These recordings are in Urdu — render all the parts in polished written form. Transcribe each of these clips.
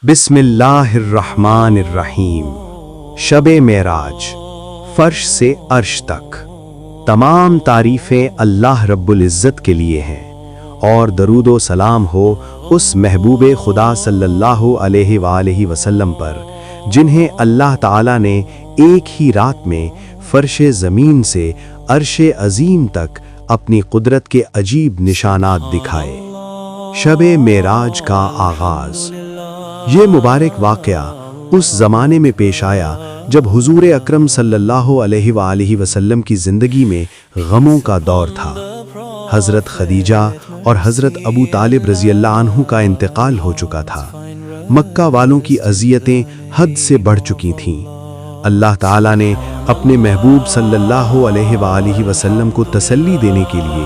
بسم اللہ الرحمن الرحیم۔ شب معراج، فرش سے عرش تک تمام تعریفیں اللہ رب العزت کے لیے ہیں، اور درود و سلام ہو اس محبوب خدا صلی اللہ علیہ وآلہ وسلم پر جنہیں اللہ تعالیٰ نے ایک ہی رات میں فرش زمین سے عرش عظیم تک اپنی قدرت کے عجیب نشانات دکھائے۔ شب معراج کا آغاز۔ یہ مبارک واقعہ اس زمانے میں پیش آیا جب حضور اکرم صلی اللہ علیہ وآلہ وسلم کی زندگی میں غموں کا دور تھا۔ حضرت خدیجہ اور حضرت ابو طالب رضی اللہ عنہ کا انتقال ہو چکا تھا۔ مکہ والوں کی اذیتیں حد سے بڑھ چکی تھیں۔ اللہ تعالیٰ نے اپنے محبوب صلی اللہ علیہ وآلہ وسلم کو تسلی دینے کے لیے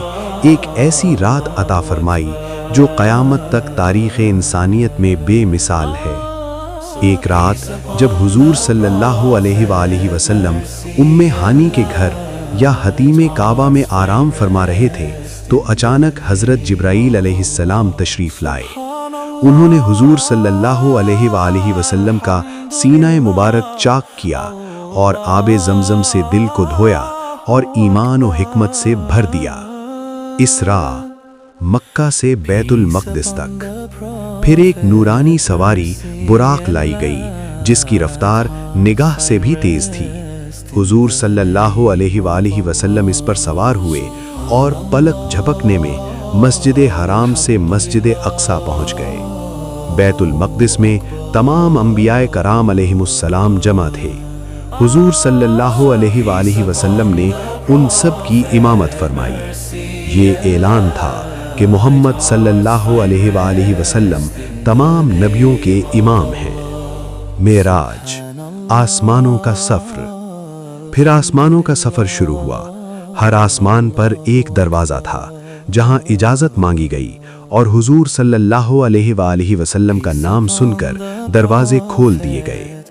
ایک ایسی رات عطا فرمائی جو قیامت تک تاریخ انسانیت میں بے مثال ہے۔ ایک رات جب حضور صلی اللہ علیہ وآلہ وسلم ام ہانی کے گھر یا حتیم کعبہ میں آرام فرما رہے تھے تو اچانک حضرت جبرائیل علیہ السلام تشریف لائے۔ انہوں نے حضور صلی اللہ علیہ وآلہ وسلم کا سینہ مبارک چاک کیا اور آب زمزم سے دل کو دھویا اور ایمان و حکمت سے بھر دیا۔ اسراء، مکہ سے بیت المقدس تک۔ پھر ایک نورانی سواری براق لائی گئی جس کی رفتار نگاہ سے بھی تیز تھی۔ حضور صلی اللہ علیہ وآلہ وسلم اس پر سوار ہوئے اور پلک جھپکنے میں مسجد حرام سے مسجد اقصیٰ پہنچ گئے۔ بیت المقدس میں تمام انبیاء کرام علیہم السلام جمع تھے۔ حضور صلی اللہ علیہ وآلہ وسلم نے ان سب کی امامت فرمائی۔ یہ اعلان تھا کہ محمد صلی اللہ علیہ وآلہ وسلم تمام نبیوں کے امام ہیں۔ معراج، آسمانوں کا سفر۔ پھر آسمانوں کا سفر شروع ہوا۔ ہر آسمان پر ایک دروازہ تھا جہاں اجازت مانگی گئی اور حضور صلی اللہ علیہ وآلہ وسلم کا نام سن کر دروازے کھول دیے گئے۔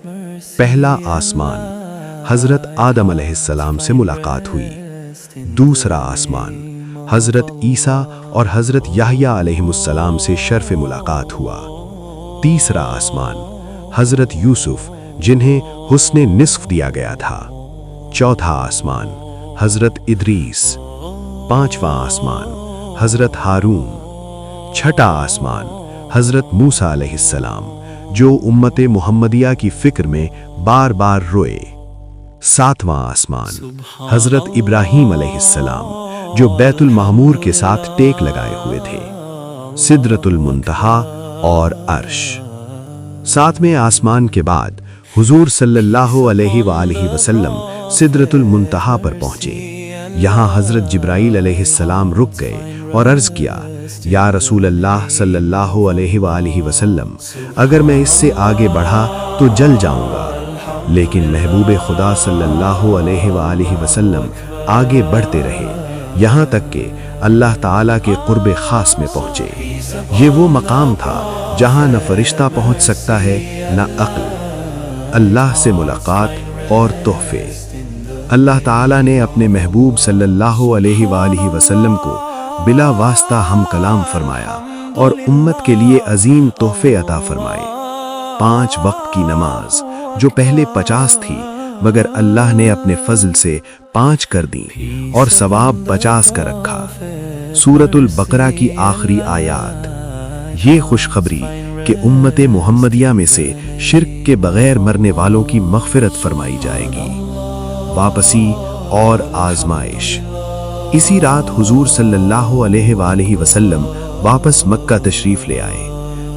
پہلا آسمان، حضرت آدم علیہ السلام سے ملاقات ہوئی۔ دوسرا آسمان، حضرت عیسیٰ اور حضرت یحییٰ علیہ السلام سے شرف ملاقات ہوا۔ تیسرا آسمان، حضرت یوسف جنہیں حسن نصف دیا گیا تھا۔ چوتھا آسمان، حضرت ادریس۔ پانچواں آسمان، حضرت ہارون۔ چھٹا آسمان، حضرت موسیٰ علیہ السلام جو امت محمدیہ کی فکر میں بار بار روئے۔ ساتواں آسمان، حضرت ابراہیم علیہ السلام جو بیت المعمور کے ساتھ ٹیک لگائے ہوئے تھے۔ سدرۃ المنتہا اور عرش۔ ساتویں آسمان کے بعد حضور صلی اللہ علیہ وآلہ وسلم سدرۃ المنتہا پر پہنچے۔ یہاں حضرت جبرائیل علیہ السلام رک گئے اور عرض کیا، یا رسول اللہ صلی اللہ علیہ وآلہ وسلم، اگر میں اس سے آگے بڑھا تو جل جاؤں گا۔ لیکن محبوب خدا صلی اللہ علیہ وآلہ وسلم آگے بڑھتے رہے یہاں تک کہ اللہ تعالیٰ کے قرب خاص میں پہنچے۔ یہ وہ مقام تھا جہاں نہ فرشتہ پہنچ سکتا ہے نہ عقل۔ اللہ سے ملاقات اور تحفے۔ اللہ تعالیٰ نے اپنے محبوب صلی اللہ علیہ وآلہ وسلم کو بلا واسطہ ہم کلام فرمایا اور امت کے لیے عظیم تحفے عطا فرمائے۔ 5 وقت کی نماز جو پہلے 50 تھی مگر اللہ نے اپنے فضل سے 5 کر دی اور ثواب 50 کا رکھا۔ سورۃ البقرہ کی آخری آیات۔ یہ خوشخبری کہ امت محمدیہ میں سے شرک کے بغیر مرنے والوں کی مغفرت فرمائی جائے گی۔ واپسی اور آزمائش۔ اسی رات حضور صلی اللہ علیہ وآلہ وسلم واپس مکہ تشریف لے آئے۔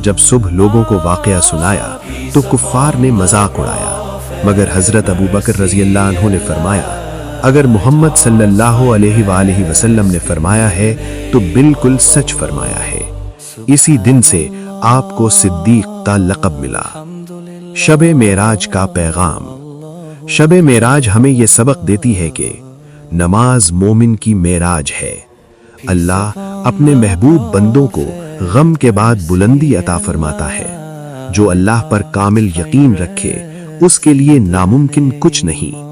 جب صبح لوگوں کو واقعہ سنایا تو کفار نے مذاق اڑایا، مگر حضرت ابو بکر رضی اللہ عنہ نے فرمایا، اگر محمد صلی اللہ علیہ وآلہ وسلم نے فرمایا ہے تو بالکل سچ فرمایا ہے۔ اسی دن سے آپ کو صدیق کا لقب ملا۔ شب معراج کا پیغام۔ شب معراج ہمیں یہ سبق دیتی ہے کہ نماز مومن کی معراج ہے۔ اللہ اپنے محبوب بندوں کو غم کے بعد بلندی عطا فرماتا ہے۔ جو اللہ پر کامل یقین رکھے اس کے لیے ناممکن کچھ نہیں۔